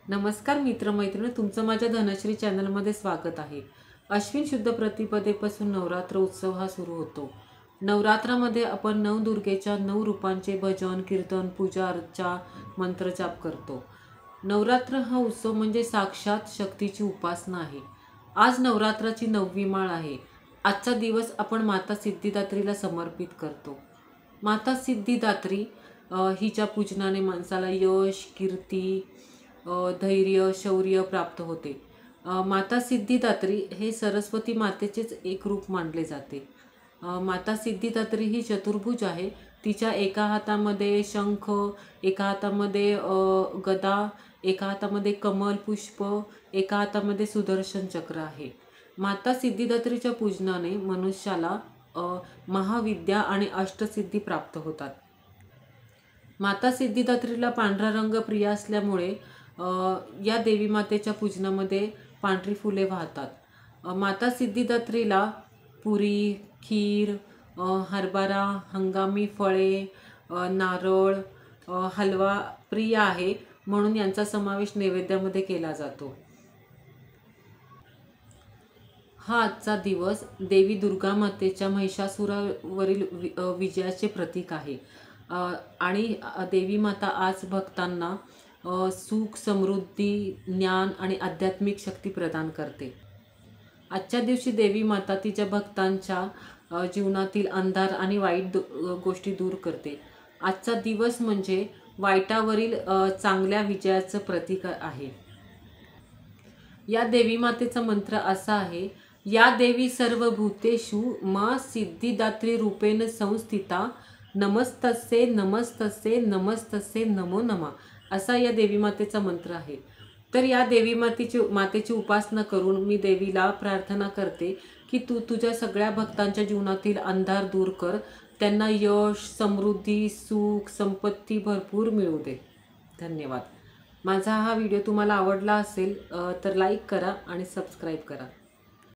नमस्कार मित्रमैत्रिणी, तुमचं माझ्या धनश्री चॅनलमध्ये स्वागत आहे। अश्विन शुद्ध प्रतिपदेपासून नवरात्र उत्सव हा सुरू होतो। नवरात्रामध्ये आपण नवदुर्गेच्या 9 रूपांचे भजन, कीर्तन, पूजा, अर्चा, मंत्रजाप करतो। नवरात्र हा उत्सव म्हणजे साक्षात शक्तीची उपासना आहे। आज नवरात्राची 9वी माळ आहे। आजचा दिवस आपण माता सिद्धिदात्रीला समर्पित करतो। माता सिद्धिदात्री हिच्या पूजनाने माणसाला यश, कीर्ती, धैर्य, शौर्य प्राप्त होते। माता सिद्धिदात्री हे सरस्वती मातेचेच एक रूप मानले जाते। माता सिद्धिदात्री ही चतुर्भुज आहे। तिच्या एका हातामध्ये शंख, एका हातामध्ये गदा, एका हातामध्ये कमल पुष्प, एका हातामध्ये सुदर्शन चक्र आहे। माता सिद्धिदात्रीच्या पूजनाने मनुष्याला महाविद्या आणि अष्टसिद्धी प्राप्त होतात। माता सिद्धिदात्रीला पांढरा रंग प्रिय असल्यामुळे या देवी मातेच्या पूजनामध्ये पांढरी फुले वाहतात। माता सिद्धिदात्रीला पुरी, खीर, हरभरा, हंगामी फळे, नारळ, हलवा प्रिय आहे, म्हणून यांचा समावेश नैवेद्यामध्ये केला जातो। हा आजचा दिवस देवी दुर्गा मातेच्या महिषासुरावरील विजयाचे प्रतीक आहे। आणि देवी माता आज भक्तांना सुख, समृद्धी, ज्ञान आणि आध्यात्मिक शक्ती प्रदान करते। आजच्या दिवशी देवी माता तिच्या भक्तांच्या जीवनातील अंधार आणि वाईट गोष्टी दूर करते। आजचा दिवस म्हणजे वाईटावरील चांगल्या विजयाचं प्रतीक आहे। या देवी मातेचा मंत्र असा आहे: या देवी सर्वभूतेषु मा सिद्धिदात्री रूपेण संस्थिता, नमस्तस्ये नमस्तस्ये नमस्तस्ये नमो नमः, असा या देवी मातेचा मंत्र आहे। तर या देवी मातेची उपासना करून मी देवीला प्रार्थना करते की तू तुझ्या सगळ्या भक्तांच्या जीवनातील अंधार दूर कर, त्यांना यश, समृद्धी, सुख, संपत्ती भरपूर मिळू दे। धन्यवाद। माझा हा व्हिडिओ तुम्हाला आवडला असेल तर लाईक करा आणि सबस्क्राईब करा।